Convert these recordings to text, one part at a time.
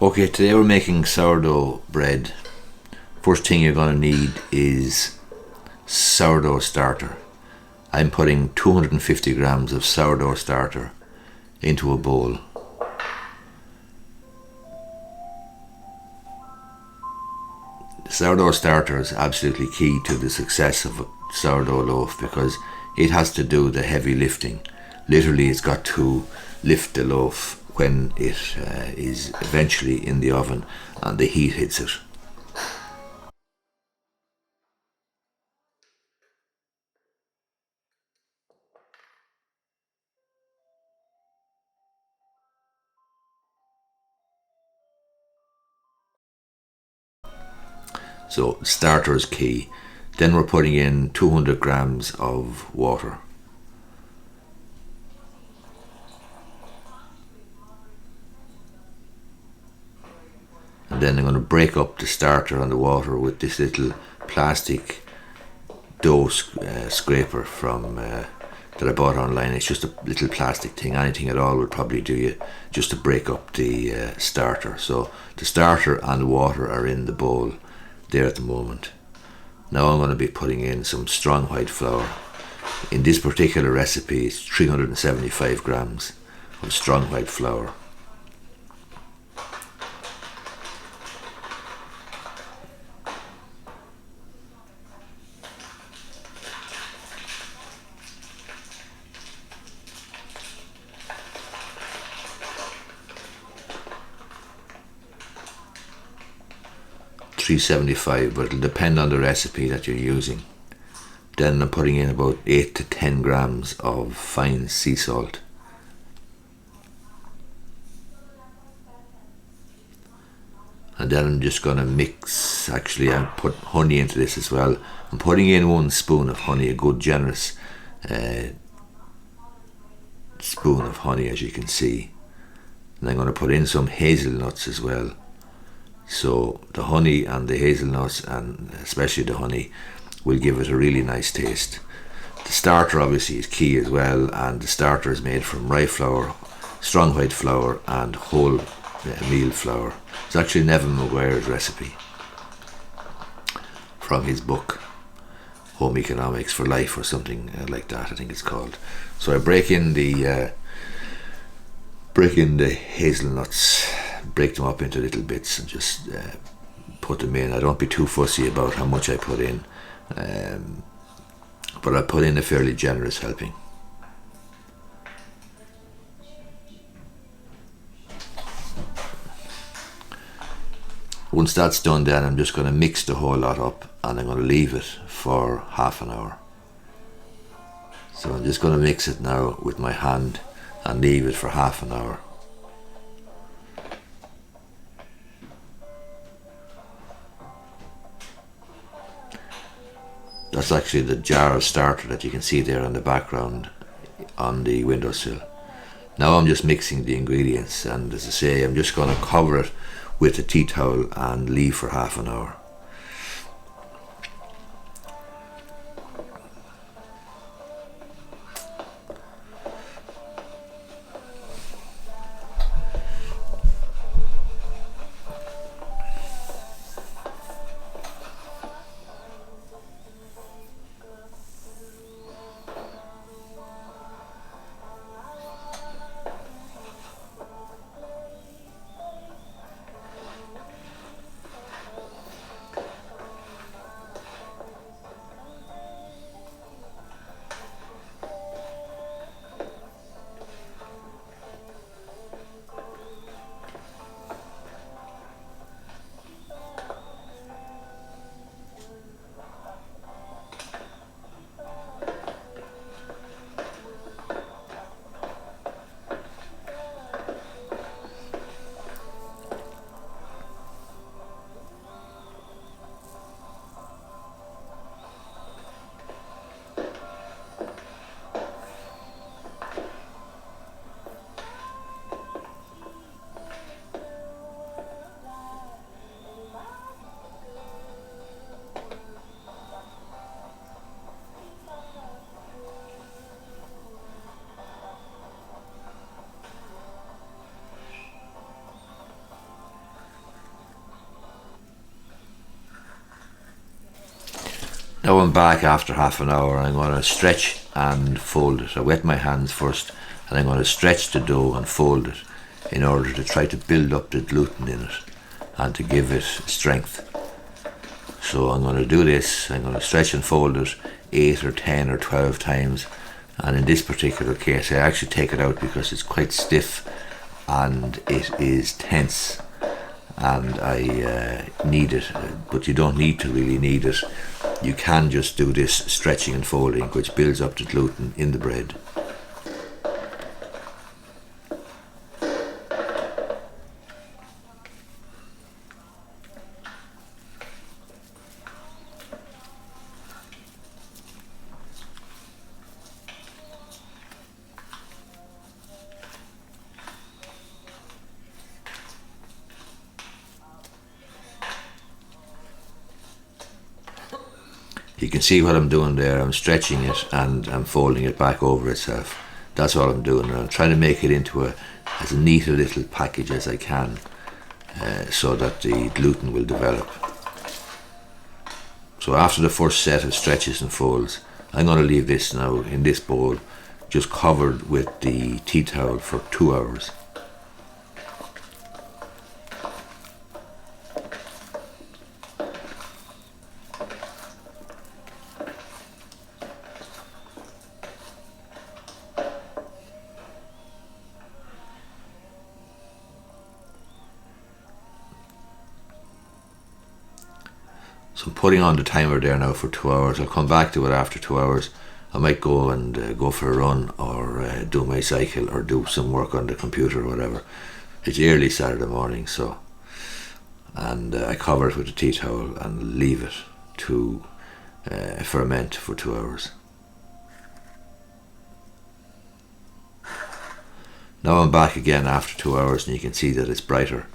Okay, today we're making sourdough bread. First thing you're going to need is sourdough starter. I'm putting 250 grams of sourdough starter into a bowl. The sourdough starter is absolutely key to the success of a sourdough loaf because it has to do the heavy lifting. Literally, it's got to lift the loaf when it is eventually in the oven and the heat hits it. So starter is key. Then we're putting in 200 grams of water. And then I'm going to break up the starter and the water with this little plastic dough scraper from that I bought online. It's just a little plastic thing. Anything at all would probably do you just to break up the starter. So the starter and the water are in the bowl there at the moment. Now I'm going to be putting in some strong white flour. In this particular recipe, it's 375 grams of strong white flour. $3.75, but it'll depend on the recipe that you're using. Then I'm putting in about 8 to 10 grams of fine sea salt. And then I'm just going to mix, actually I put honey into this as well. I'm putting in 1 spoon of honey, a good generous spoon of honey, as you can see. And I'm going to put in some hazelnuts as well. So the honey and the hazelnuts, and especially the honey, will give it a really nice taste. The starter obviously is key as well, and the starter is made from rye flour, strong white flour and whole meal flour. It's actually Neville Maguire's recipe from his book Home Economics for Life or something like that, I think it's called. So I break in the hazelnuts, break them up into little bits and just put them in. I don't be too fussy about how much I put in, but I put in a fairly generous helping. Once that's done, then I'm just going to mix the whole lot up and I'm going to leave it for half an hour. So I'm just going to mix it now with my hand and leave it for half an hour. That's actually the jar of starter that you can see there in the background on the windowsill. Now I'm just mixing the ingredients, and as I say, I'm just going to cover it with a tea towel and leave for half an hour. Now I'm back after half an hour. I'm going to stretch and fold it. I wet my hands first, and I'm going to stretch the dough and fold it in order to try to build up the gluten in it and to give it strength. So I'm going to do this. I'm going to stretch and fold it 8 or 10 or 12 times, and in this particular case I actually take it out because it's quite stiff and it is tense, and I need it, but you don't need to really need it. You can just do this stretching and folding, which builds up the gluten in the bread. You can see what I'm doing there. I'm stretching it and I'm folding it back over itself. That's all I'm doing. And I'm trying to make it into as neat a little package as I can, so that the gluten will develop. So after the first set of stretches and folds, I'm going to leave this now in this bowl just covered with the tea towel for 2 hours. So I'm putting on the timer there now for 2 hours. I'll come back to it after 2 hours. I might go and go for a run, or do my cycle, or do some work on the computer or whatever. It's early Saturday morning, so, and I cover it with a tea towel and leave it to ferment for 2 hours. Now I'm back again after 2 hours, and you can see that it's brighter.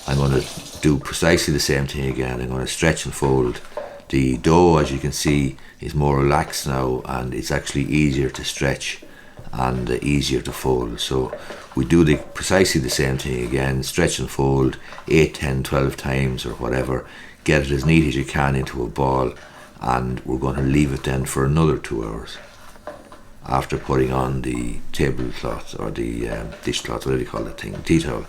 I'm going to do precisely the same thing again. I'm going to stretch and fold. The dough, as you can see, is more relaxed now, and it's actually easier to stretch and easier to fold. So we do precisely the same thing again. Stretch and fold 8, 10, 12 times or whatever. Get it as neat as you can into a ball, and we're going to leave it then for another 2 hours after putting on the tablecloth or the dishcloth, whatever you call that thing, tea towel.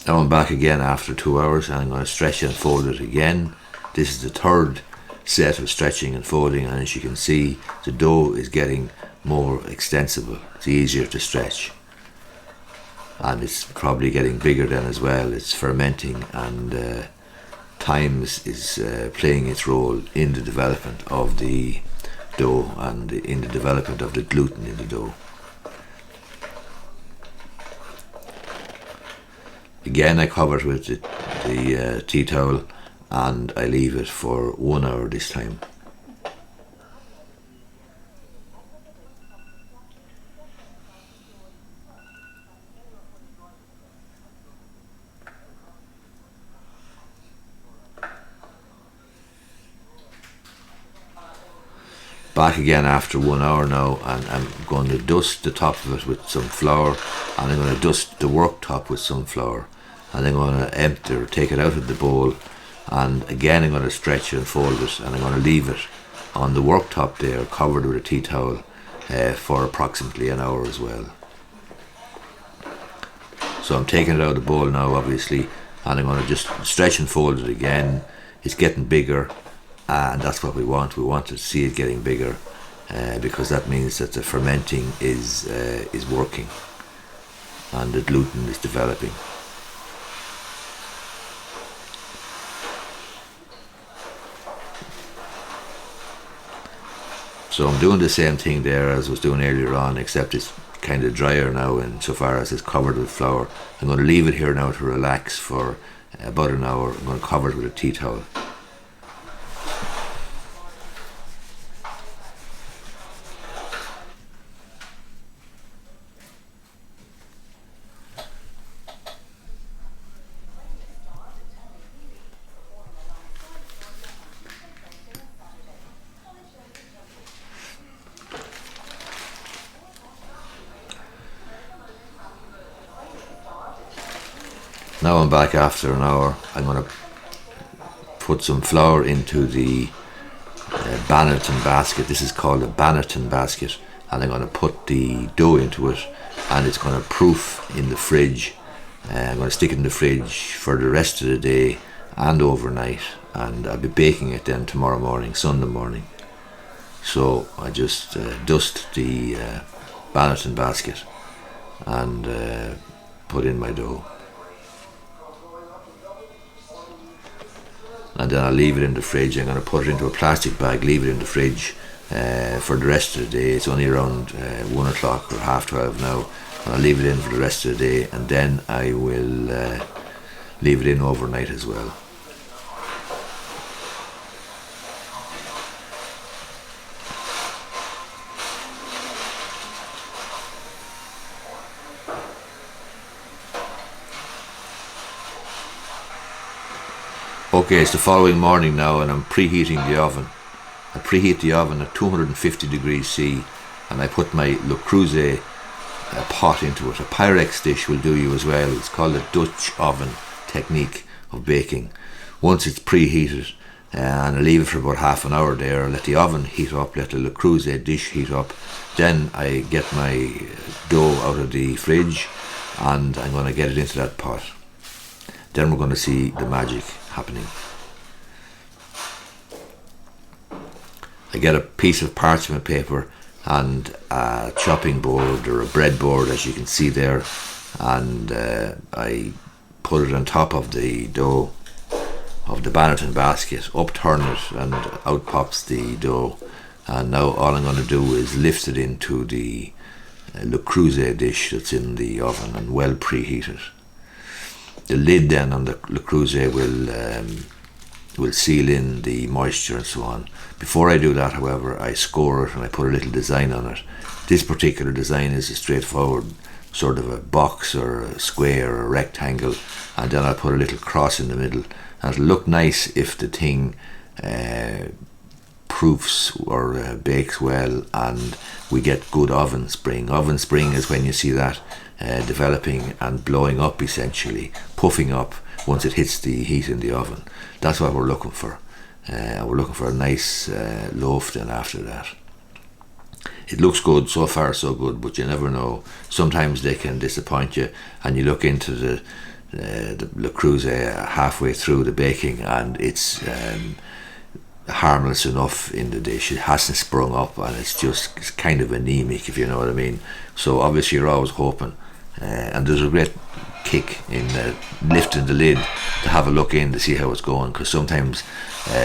Now I'm back again after 2 hours, and I'm going to stretch and fold it again. This is the third set of stretching and folding, and as you can see, the dough is getting more extensible. It's easier to stretch, and it's probably getting bigger then as well. It's fermenting, and time is playing its role in the development of the dough and in the development of the gluten in the dough. Again, I cover it with the tea towel, and I leave it for 1 hour this time. Back again after 1 hour now, and I'm going to dust the top of it with some flour, and I'm going to dust the worktop with some flour, and I'm going to empty or take it out of the bowl, and again I'm going to stretch it and fold it, and I'm going to leave it on the worktop there covered with a tea towel for approximately an hour as well. So I'm taking it out of the bowl now, obviously, and I'm going to just stretch and fold it again. It's getting bigger, and that's what we want. We want to see it getting bigger, because that means that the fermenting is working and the gluten is developing. So I'm doing the same thing there as I was doing earlier on, except it's kind of drier now insofar as it's covered with flour. I'm going to leave it here now to relax for about an hour. I'm going to cover it with a tea towel. Now I'm back after an hour. I'm going to put some flour into the Bannerton basket. This is called a Bannerton basket, and I'm going to put the dough into it, and it's going to proof in the fridge. I'm going to stick it in the fridge for the rest of the day and overnight, and I'll be baking it then tomorrow morning, Sunday morning. So I just dust the Bannerton basket and put in my dough, and then I'll leave it in the fridge. I'm going to put it into a plastic bag, leave it in the fridge for the rest of the day. It's only around 1 o'clock or 12:30 now, and I'll leave it in for the rest of the day, and then I will leave it in overnight as well. Okay, it's the following morning now, and I'm preheating the oven. I preheat the oven at 250 degrees C, and I put my Le Creuset pot into it. A Pyrex dish will do you as well. It's called a Dutch oven technique of baking. Once it's preheated, and I leave it for about half an hour there, let the oven heat up, let the Le Creuset dish heat up. Then I get my dough out of the fridge, and I'm going to get it into that pot. Then we're going to see the magic happening. I get a piece of parchment paper and a chopping board or a breadboard, as you can see there, and I put it on top of the dough of the Bannerton basket, upturn it, and out pops the dough. And now all I'm going to do is lift it into the Le Creuset dish that's in the oven and well preheated. The lid then on the Le Creuset will seal in the moisture and so on. Before I do that, however, I score it and I put a little design on it. This particular design is a straightforward sort of a box or a square or a rectangle, and then I'll put a little cross in the middle, and it'll look nice if the thing proofs or bakes well and we get good oven spring. Oven spring is when you see that developing and blowing up, essentially puffing up once it hits the heat in the oven. That's what we're looking for. We're looking for a nice loaf then after that. It looks good, so far so good, but you never know. Sometimes they can disappoint you, and you look into the Le Creuset halfway through the baking and it's harmless enough in the dish. It hasn't sprung up and it's kind of anemic, if you know what I mean. So obviously you're always hoping, and there's a great kick in lifting the lid to have a look in to see how it's going, because sometimes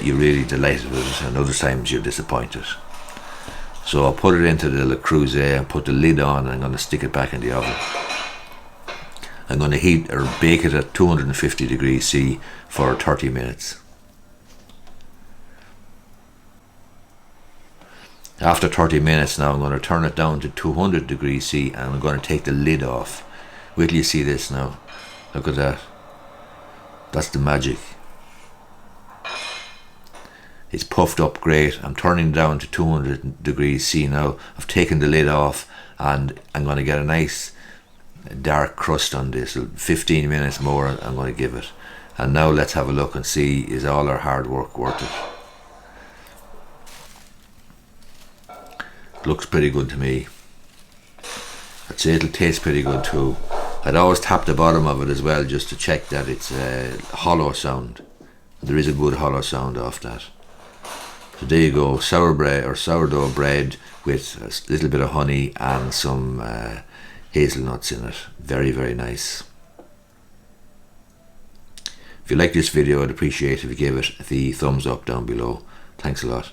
you're really delighted with it and other times you're disappointed. So I'll put it into the Le Creuset and put the lid on, and I'm going to stick it back in the oven. I'm going to heat or bake it at 250 degrees C for 30 minutes. After 30 minutes now, I'm going to turn it down to 200 degrees C and I'm going to take the lid off. Wait till you see this now. Look at that. That's the magic. It's puffed up great. I'm turning down to 200 degrees C now. I've taken the lid off and I'm going to get a nice dark crust on this. 15 minutes more I'm going to give it. And now let's have a look and see, is all our hard work worth it? Looks pretty good to me. I'd say it'll taste pretty good too. I'd always tap the bottom of it as well just to check that it's a hollow sound. There is a good hollow sound off that. So there you go, sourdough bread with a little bit of honey and some hazelnuts in it. Very, very nice. If you like this video, I'd appreciate if you gave it the thumbs up down below. Thanks a lot.